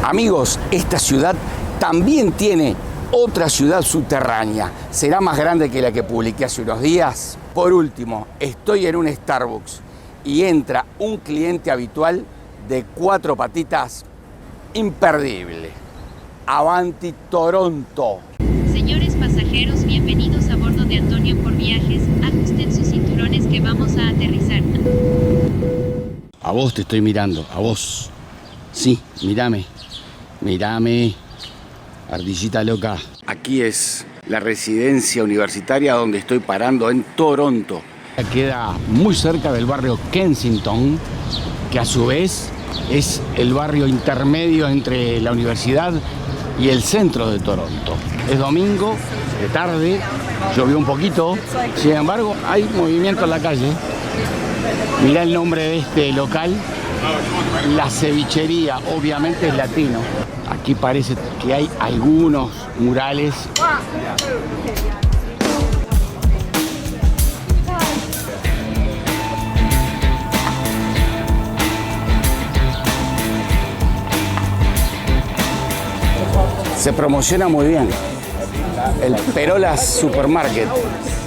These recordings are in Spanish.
Amigos, esta ciudad también tiene otra ciudad subterránea. ¿Será más grande que la que publiqué hace unos días? Por último, estoy en un Starbucks y entra un cliente habitual de 4 patitas imperdible. Avanti Toronto. Señores pasajeros, bienvenidos a bordo de Antonio por Viajes. Ajusten sus cinturones que vamos a aterrizar. A vos te estoy mirando, a vos. Sí, mírame. Mírame, ardillita loca. Aquí es la residencia universitaria donde estoy parando en Toronto. Queda muy cerca del barrio Kensington, que a su vez es el barrio intermedio entre la universidad y el centro de Toronto. Es domingo, de tarde, llovió un poquito, sin embargo hay movimiento en la calle. Mirá el nombre de este local, La Cevichería, obviamente es latino. Aquí parece que hay algunos murales. Se promociona muy bien. El Perolas Supermarket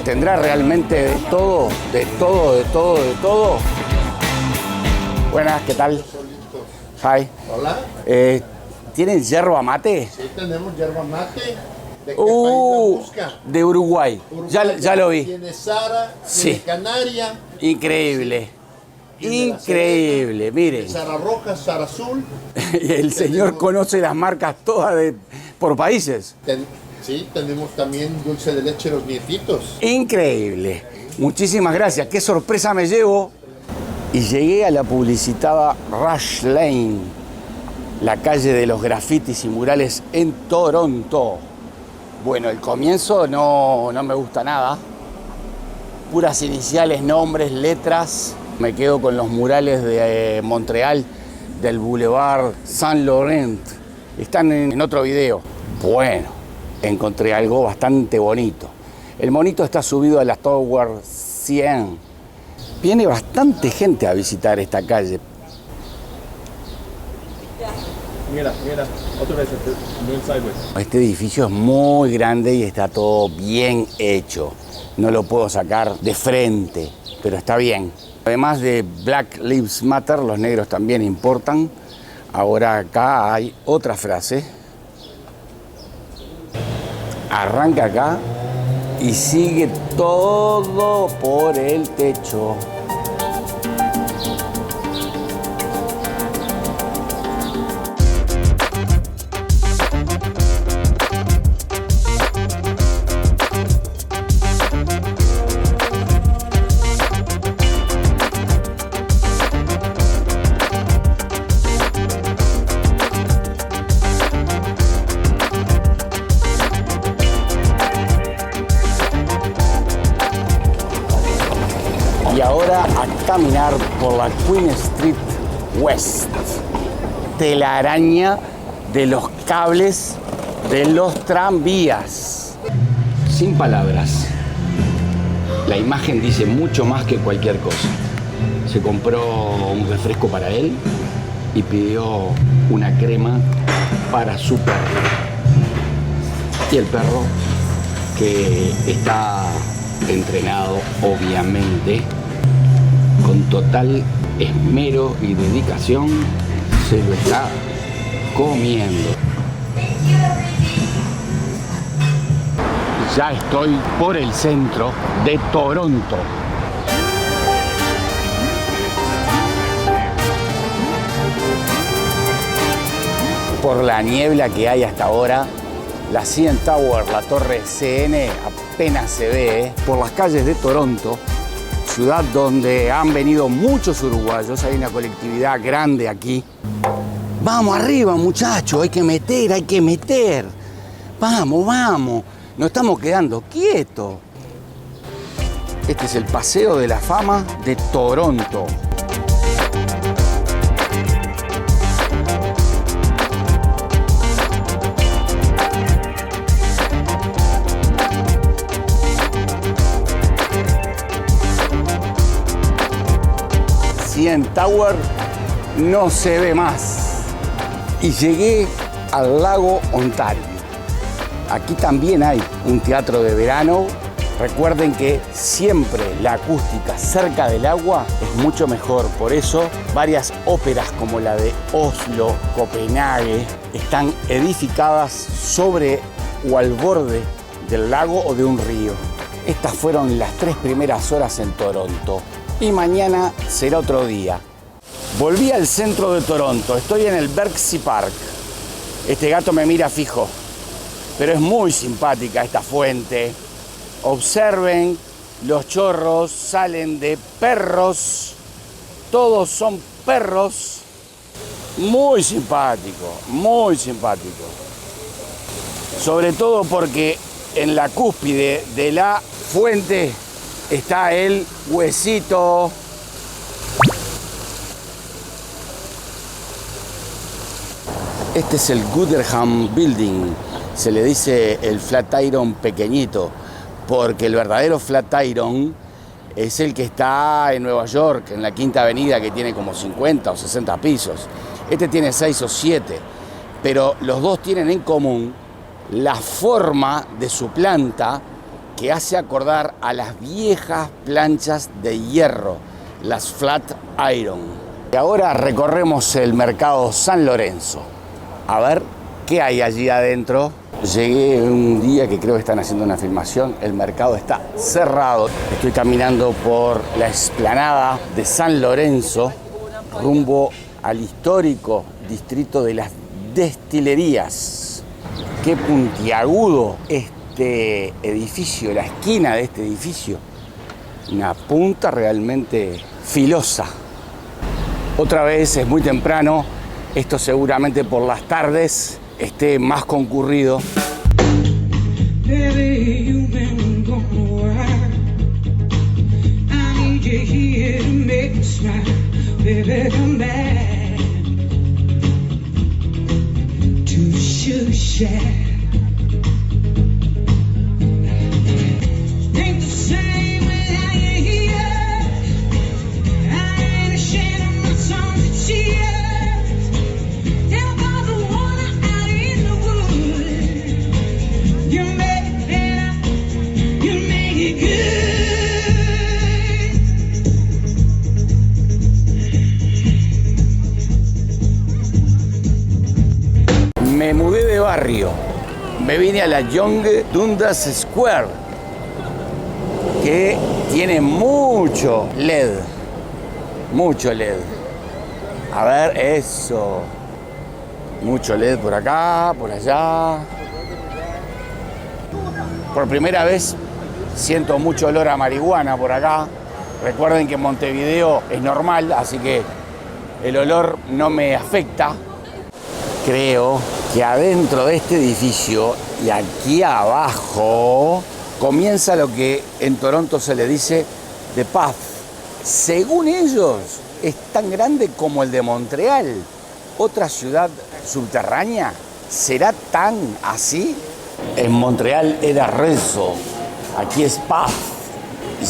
tendrá realmente de todo, de todo, de todo, de todo. Buenas, ¿qué tal? Hi. Hola. ¿Tienen yerba mate? Sí, tenemos yerba mate. ¿De qué país la busca? De Uruguay. Ya lo vi. Tiene Sara, Sí. tiene Canaria. Increíble. Tiene Increíble, la miren. Sara roja, Sara azul. El señor conoce las marcas todas por países. Sí, tenemos también dulce de leche los nietitos. Increíble. Muchísimas gracias. Qué sorpresa me llevo. Y llegué a la publicitada Rush Lane, la calle de los grafitis y murales en Toronto. Bueno, el comienzo no me gusta nada. Puras iniciales, nombres, letras. Me quedo con los murales de Montreal, del Boulevard Saint Laurent. Están en otro video. Bueno, encontré algo bastante bonito. El monito está subido a la Tower 100. Viene bastante gente a visitar esta calle. Mira, otra vez, sideways. Este edificio es muy grande y está todo bien hecho. No lo puedo sacar de frente, pero está bien. Además de Black Lives Matter, los negros también importan. Ahora acá hay otra frase. Arranca acá y sigue todo por el techo. Y ahora a caminar por la Queen Street West. Telaraña de los cables de los tranvías. Sin palabras. La imagen dice mucho más que cualquier cosa. Se compró un refresco para él y pidió una crema para su perro. Y el perro, que está entrenado, obviamente, con total esmero y dedicación, se lo está comiendo. Ya estoy por el centro de Toronto. Por la niebla que hay hasta ahora, la CN Tower, la torre CN, apenas se ve. Por las calles de Toronto, ciudad donde han venido muchos uruguayos, hay una colectividad grande aquí. Vamos arriba, muchachos, hay que meter. Vamos, nos estamos quedando quietos. Este es el Paseo de la Fama de Toronto. CN Tower no se ve más. Y llegué al lago Ontario. Aquí también hay un teatro de verano. Recuerden que siempre la acústica cerca del agua es mucho mejor. Por eso varias óperas como la de Oslo, Copenhague, están edificadas sobre o al borde del lago o de un río. Estas fueron las 3 primeras horas en Toronto. Y mañana será otro día. Volví al centro de Toronto. Estoy en el Berksea Park. Este gato me mira fijo. Pero es muy simpática esta fuente. Observen, los chorros salen de perros. Todos son perros. Muy simpático, muy simpático. Sobre todo porque en la cúspide de la fuente está el huesito. Este es el Gooderham Building. Se le dice el Flatiron pequeñito, porque el verdadero Flatiron es el que está en Nueva York, en la Quinta Avenida, que tiene como 50 o 60 pisos. Este tiene 6 o 7, pero los dos tienen en común la forma de su planta, que hace acordar a las viejas planchas de hierro, las Flatiron. Y ahora recorremos el mercado San Lorenzo. A ver qué hay allí adentro. Llegué un día que creo que están haciendo una filmación. El mercado está cerrado. Estoy caminando por la explanada de San Lorenzo, rumbo al histórico distrito de las destilerías. Qué puntiagudo este edificio, la esquina de este edificio. Una punta realmente filosa. Otra vez es muy temprano. Esto seguramente por las tardes esté más concurrido. Me mudé de barrio, me vine a la Yonge Dundas Square, que tiene mucho LED, mucho LED. A ver, eso, mucho LED por acá, por allá. Por primera vez siento mucho olor a marihuana por acá. Recuerden que en Montevideo es normal, así que el olor no me afecta. Creo que adentro de este edificio y aquí abajo comienza lo que en Toronto se le dice The Path. Según ellos, es tan grande como el de Montreal. Otra ciudad subterránea, ¿será tan así? En Montreal era Rezo, aquí es Path.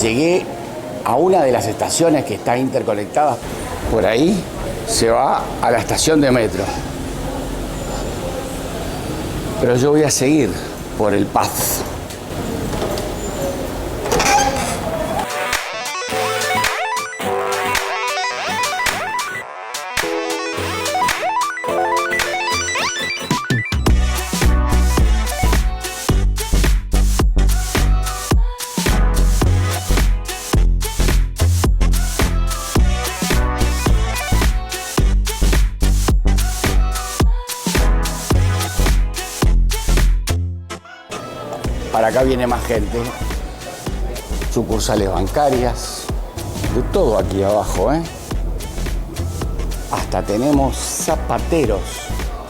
Llegué a una de las estaciones que está interconectada. Por ahí se va a la estación de metro. Pero yo voy a seguir por el Path. Para acá viene más gente, sucursales bancarias, de todo aquí abajo, ¿eh? Hasta tenemos zapateros,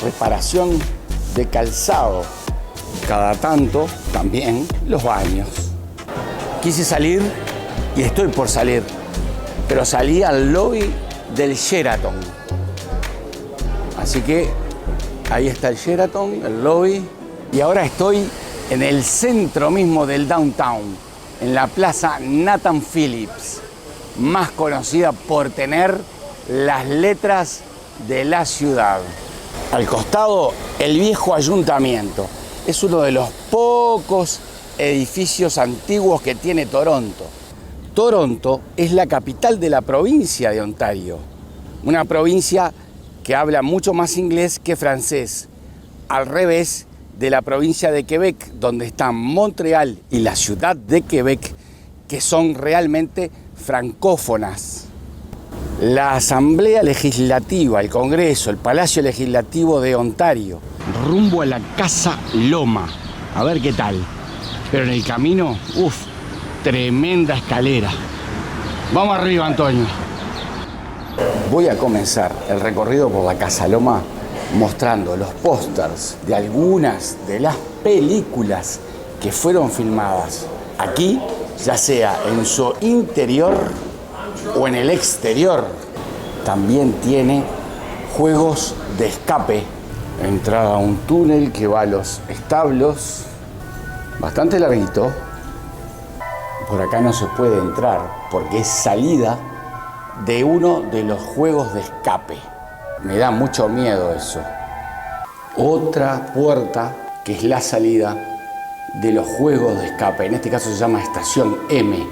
reparación de calzado. Cada tanto también los baños. Quise salir y estoy por salir, pero salí al lobby del Sheraton. Así que ahí está el Sheraton, el lobby, y ahora estoy en el centro mismo del downtown, en la plaza Nathan Phillips, más conocida por tener las letras de la ciudad. Al costado, el viejo ayuntamiento. Es uno de los pocos edificios antiguos que tiene Toronto. Toronto es la capital de la provincia de Ontario, una provincia que habla mucho más inglés que francés, al revés de la provincia de Quebec, donde están Montreal y la ciudad de Quebec, que son realmente francófonas. La Asamblea Legislativa, el Congreso, el Palacio Legislativo de Ontario, rumbo a la Casa Loma, a ver qué tal. Pero en el camino, tremenda escalera. Vamos arriba, Antonio. Voy a comenzar el recorrido por la Casa Loma mostrando los pósters de algunas de las películas que fueron filmadas aquí, ya sea en su interior o en el exterior. También tiene juegos de escape. Entrada a un túnel que va a los establos, bastante larguito. Por acá no se puede entrar porque es salida de uno de los juegos de escape. Me da mucho miedo eso. Otra puerta que es la salida de los juegos de escape. En este caso se llama Estación M.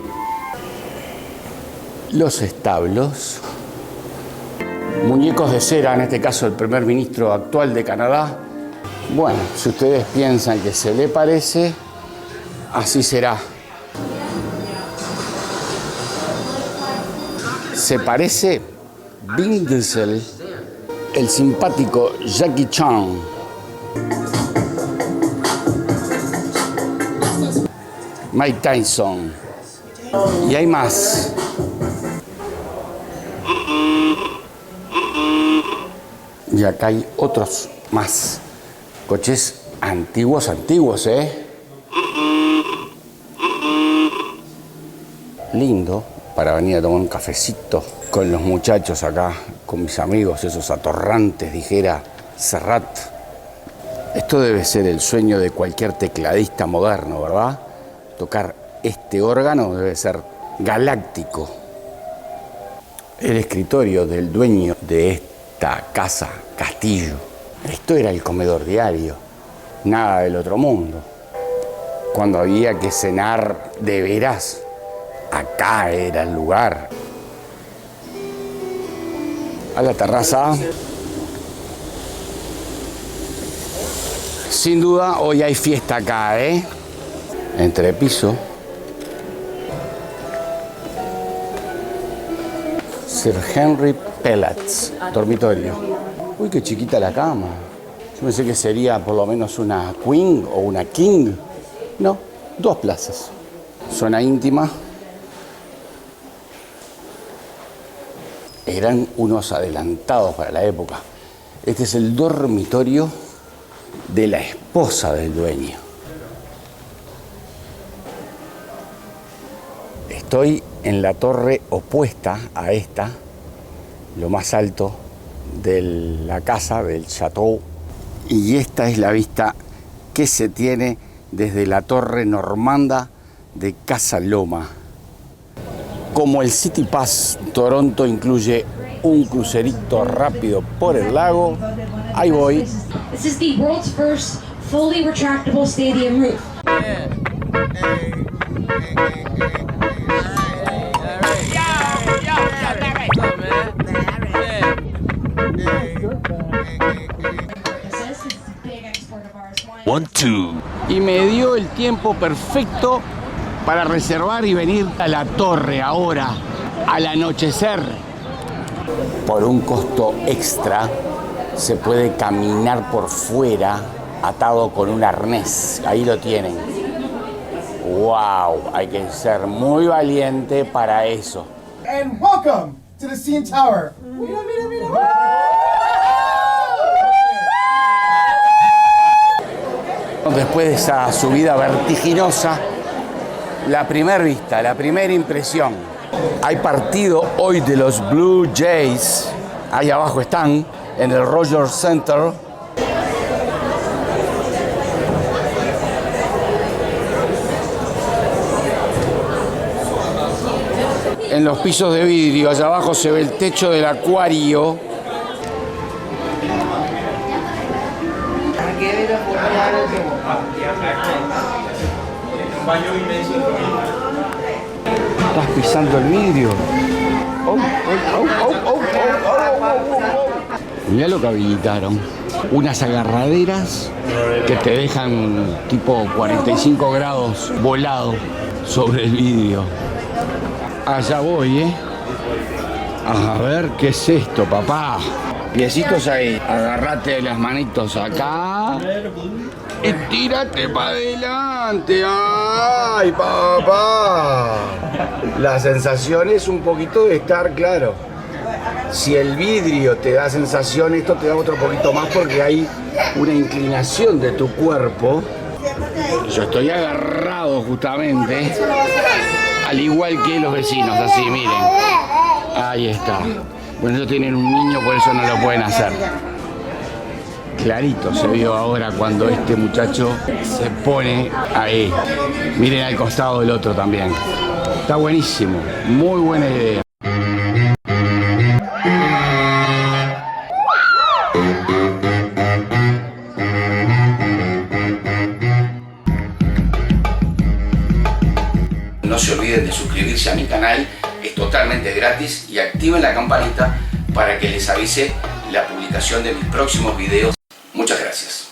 Los establos. Muñecos de cera, en este caso el primer ministro actual de Canadá. Bueno, si ustedes piensan que se le parece, así será. Se parece Vin Diesel, el simpático Jackie Chan. Mike Tyson. Y hay más. Y acá hay otros más. Coches antiguos, Lindo para venir a tomar un cafecito con los muchachos acá, con mis amigos, esos atorrantes, dijera Serrat. Esto debe ser el sueño de cualquier tecladista moderno, ¿verdad? Tocar este órgano debe ser galáctico. El escritorio del dueño de esta casa, castillo. Esto era el comedor diario, nada del otro mundo. Cuando había que cenar de veras, acá era el lugar. A la terraza. Sin duda, hoy hay fiesta acá, Entrepiso. Sir Henry Pellets, dormitorio. Uy, qué chiquita la cama. Yo pensé que sería por lo menos una queen o una king. No, 2 plazas. Zona íntima. Eran unos adelantados para la época. Este es el dormitorio de la esposa del dueño. Estoy en la torre opuesta a esta, lo más alto de la casa, del chateau. Y esta es la vista que se tiene desde la torre normanda de Casa Loma. Como el City Pass Toronto incluye un crucerito rápido por el lago, ahí voy. This is the world's first fully retractable stadium roof. One, two. Y me dio el tiempo perfecto para reservar y venir a la torre ahora, al anochecer. Por un costo extra, se puede caminar por fuera atado con un arnés. Ahí lo tienen. ¡Wow! Hay que ser muy valiente para eso. And welcome to the CN Tower. Mira, mira, mira. Después de esa subida vertiginosa, la primera vista, la primera impresión. Hay partido hoy de los Blue Jays. Ahí abajo están, en el Rogers Center. En los pisos de vidrio, allá abajo se ve el techo del acuario. Estás pisando el vidrio. Mirá lo que habilitaron. Unas agarraderas que te dejan tipo 45 grados volado sobre el vidrio. Allá voy, A ver, ¿qué es esto, papá? Piecitos ahí. Agarrate de las manitos acá. Y tírate para adelante. ¡Ay, papá! La sensación es un poquito de estar claro. Si el vidrio te da sensación, esto te da otro poquito más porque hay una inclinación de tu cuerpo. Yo estoy agarrado justamente, al igual que los vecinos, así, miren. Ahí está. Bueno, ellos tienen un niño, por eso no lo pueden hacer. Clarito se vio ahora cuando este muchacho se pone ahí. Miren al costado del otro también. Está buenísimo, muy buena idea. No se olviden de suscribirse a mi canal, es totalmente gratis, y activen la campanita para que les avise la publicación de mis próximos videos. Muchas gracias.